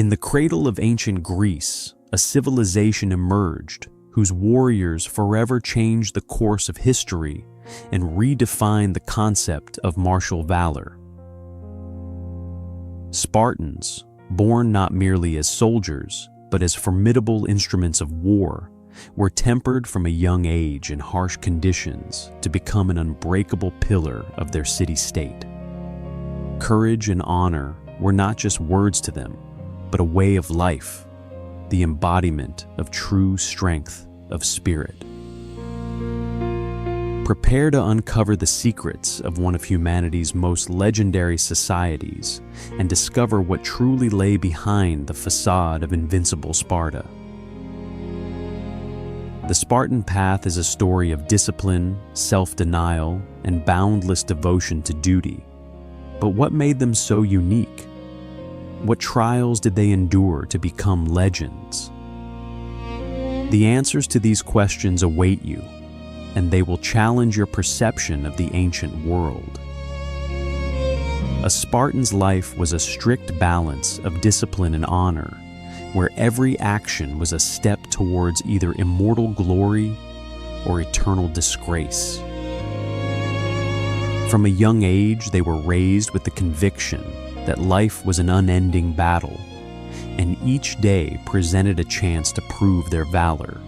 In the cradle of ancient Greece, a civilization emerged whose warriors forever changed the course of history and redefined the concept of martial valor. Spartans, born not merely as soldiers, but as formidable instruments of war, were tempered from a young age in harsh conditions to become an unbreakable pillar of their city-state. Courage and honor were not just words to them, but a way of life, the embodiment of true strength of spirit. Prepare to uncover the secrets of one of humanity's most legendary societies and discover what truly lay behind the facade of invincible Sparta. The Spartan path is a story of discipline, self-denial, and boundless devotion to duty. But what made them so unique? What trials did they endure to become legends? The answers to these questions await you, and they will challenge your perception of the ancient world. A Spartan's life was a strict balance of discipline and honor, where every action was a step towards either immortal glory or eternal disgrace. From a young age, they were raised with the conviction that life was an unending battle, and each day presented a chance to prove their valor.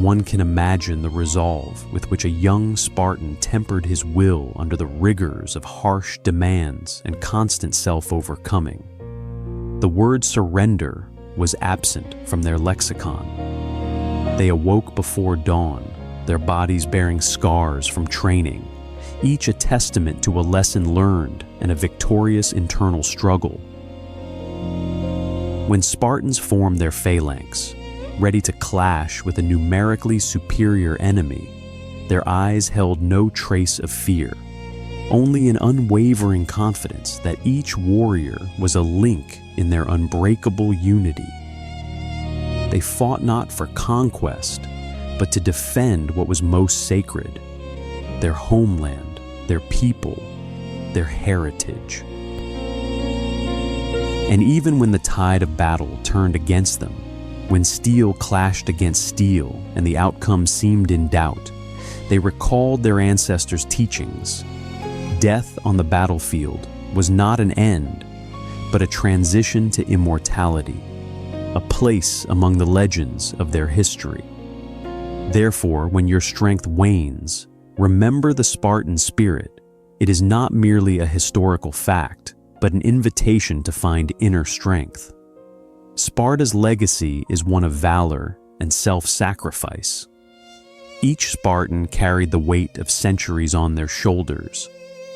One can imagine the resolve with which a young Spartan tempered his will under the rigors of harsh demands and constant self-overcoming. The word surrender was absent from their lexicon. They awoke before dawn, their bodies bearing scars from training, each a testament to a lesson learned and a victorious internal struggle. When Spartans formed their phalanx, ready to clash with a numerically superior enemy, their eyes held no trace of fear, only an unwavering confidence that each warrior was a link in their unbreakable unity. They fought not for conquest, but to defend what was most sacred: their homeland, their people, their heritage. And even when the tide of battle turned against them, when steel clashed against steel and the outcome seemed in doubt, they recalled their ancestors' teachings. Death on the battlefield was not an end, but a transition to immortality, a place among the legends of their history. Therefore, when your strength wanes, remember the Spartan spirit. It is not merely a historical fact, but an invitation to find inner strength. Sparta's legacy is one of valor and self-sacrifice. Each Spartan carried the weight of centuries on their shoulders,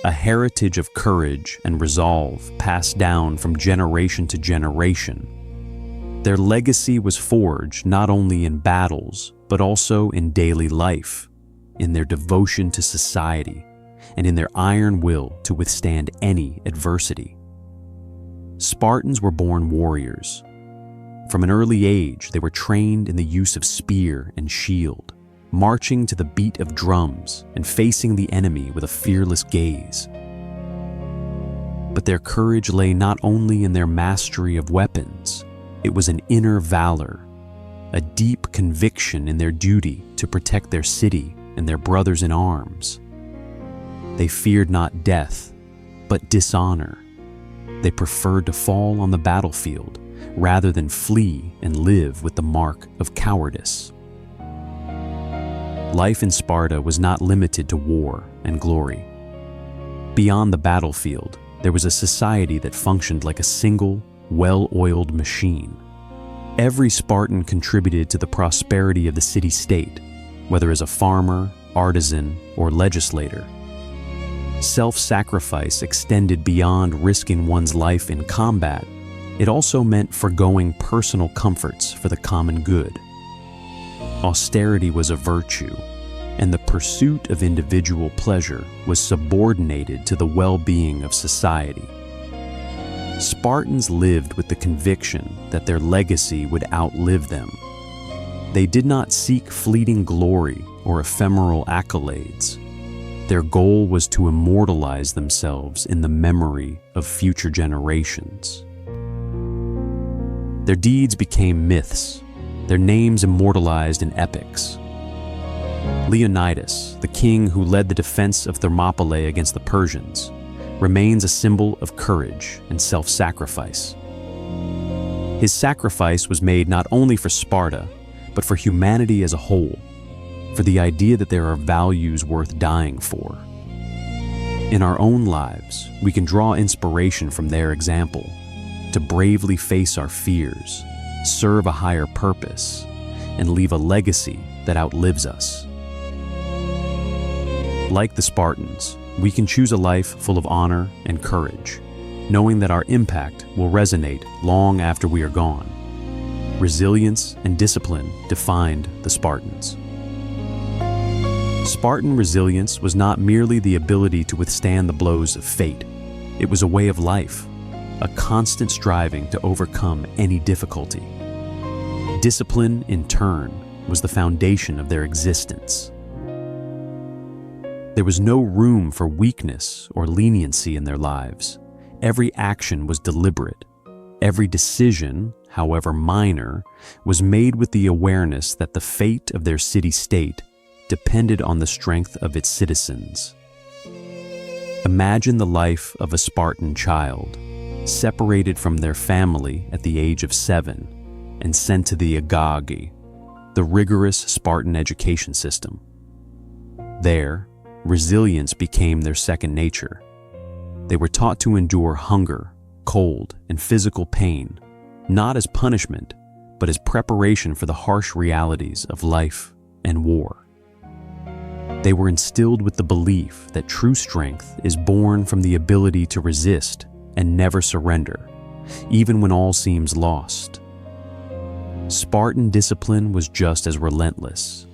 a heritage of courage and resolve passed down from generation to generation. Their legacy was forged not only in battles, but also in daily life, in their devotion to society, and in their iron will to withstand any adversity. Spartans were born warriors. From an early age, they were trained in the use of spear and shield, marching to the beat of drums and facing the enemy with a fearless gaze. But their courage lay not only in their mastery of weapons, it was an inner valor, a deep conviction in their duty to protect their city and their brothers in arms. They feared not death, but dishonor. They preferred to fall on the battlefield rather than flee and live with the mark of cowardice. Life in Sparta was not limited to war and glory. Beyond the battlefield, there was a society that functioned like a single, well-oiled machine. Every Spartan contributed to the prosperity of the city-state, whether as a farmer, artisan, or legislator. Self-sacrifice extended beyond risking one's life in combat. It also meant forgoing personal comforts for the common good. Austerity was a virtue, and the pursuit of individual pleasure was subordinated to the well-being of society. Spartans lived with the conviction that their legacy would outlive them. They did not seek fleeting glory or ephemeral accolades. Their goal was to immortalize themselves in the memory of future generations. Their deeds became myths, their names immortalized in epics. Leonidas, the king who led the defense of Thermopylae against the Persians, remains a symbol of courage and self-sacrifice. His sacrifice was made not only for Sparta, but for humanity as a whole, for the idea that there are values worth dying for. In our own lives, we can draw inspiration from their example, to bravely face our fears, serve a higher purpose, and leave a legacy that outlives us. Like the Spartans, we can choose a life full of honor and courage, knowing that our impact will resonate long after we are gone. Resilience and discipline defined the Spartans. Spartan resilience was not merely the ability to withstand the blows of fate. It was a way of life, a constant striving to overcome any difficulty. Discipline, in turn, was the foundation of their existence. There was no room for weakness or leniency in their lives. Every action was deliberate. Every decision, however minor, was made with the awareness that the fate of their city-state depended on the strength of its citizens. Imagine the life of a Spartan child, separated from their family at the age of 7 and sent to the Agagi, the rigorous Spartan education system. There, resilience became their second nature. They were taught to endure hunger, cold, and physical pain, not as punishment, but as preparation for the harsh realities of life and war. They were instilled with the belief that true strength is born from the ability to resist and never surrender, even when all seems lost. Spartan discipline was just as relentless.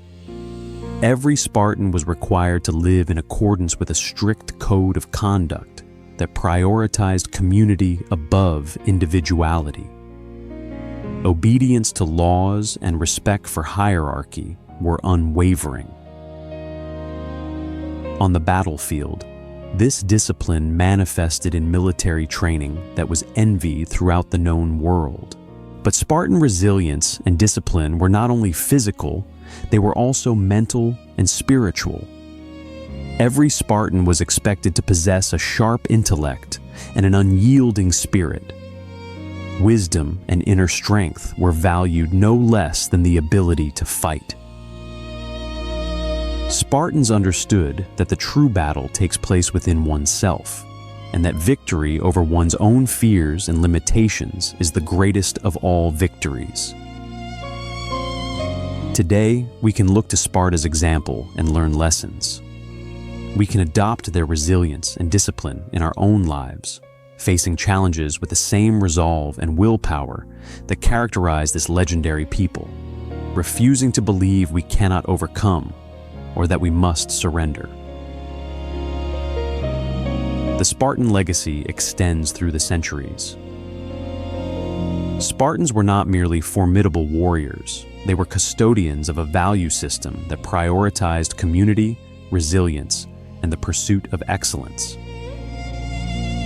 Every Spartan was required to live in accordance with a strict code of conduct that prioritized community above individuality. Obedience to laws and respect for hierarchy were unwavering. On the battlefield, this discipline manifested in military training that was envied throughout the known world. But Spartan resilience and discipline were not only physical, they were also mental and spiritual. Every Spartan was expected to possess a sharp intellect and an unyielding spirit. Wisdom and inner strength were valued no less than the ability to fight. Spartans understood that the true battle takes place within oneself, and that victory over one's own fears and limitations is the greatest of all victories. Today, we can look to Sparta's example and learn lessons. We can adopt their resilience and discipline in our own lives, facing challenges with the same resolve and willpower that characterize this legendary people, refusing to believe we cannot overcome or that we must surrender. The Spartan legacy extends through the centuries. Spartans were not merely formidable warriors. They were custodians of a value system that prioritized community, resilience, and the pursuit of excellence.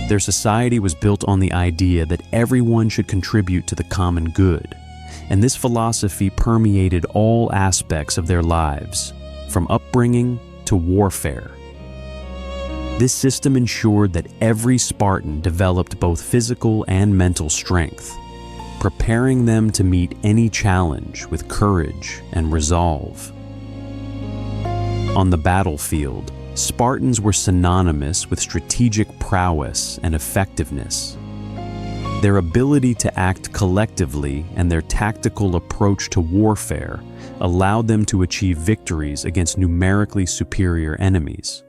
Their society was built on the idea that everyone should contribute to the common good, and this philosophy permeated all aspects of their lives, from upbringing to warfare. This system ensured that every Spartan developed both physical and mental strength, preparing them to meet any challenge with courage and resolve. On the battlefield, Spartans were synonymous with strategic prowess and effectiveness. Their ability to act collectively and their tactical approach to warfare allowed them to achieve victories against numerically superior enemies.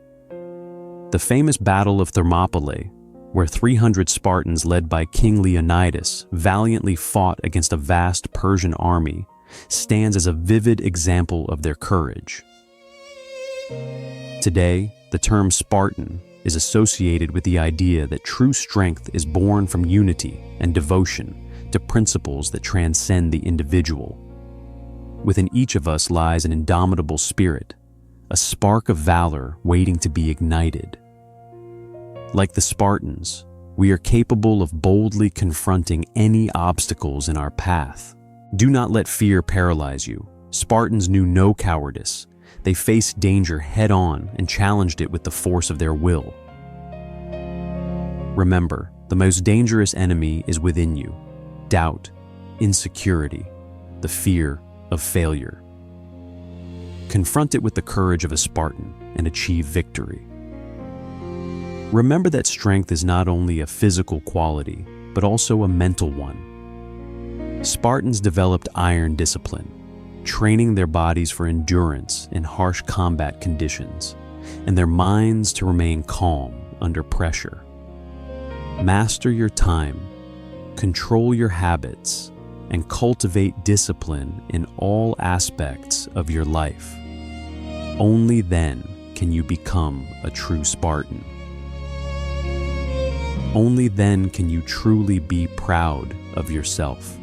The famous Battle of Thermopylae, where 300 Spartans led by King Leonidas valiantly fought against a vast Persian army, stands as a vivid example of their courage. Today, the term Spartan is associated with the idea that true strength is born from unity and devotion to principles that transcend the individual. Within each of us lies an indomitable spirit, a spark of valor waiting to be ignited. Like the Spartans, We are capable of boldly confronting any obstacles in our path. Do not let fear paralyze you. Spartans knew no cowardice. They faced danger head-on and challenged it with the force of their will. Remember, the most dangerous enemy is within you: doubt, insecurity, the fear of failure. Confront it with the courage of a Spartan and achieve victory. Remember that strength is not only a physical quality, but also a mental one. Spartans developed iron discipline, training their bodies for endurance in harsh combat conditions, and their minds to remain calm under pressure. Master your time, control your habits, and cultivate discipline in all aspects of your life. Only then can you become a true Spartan. Only then can you truly be proud of yourself.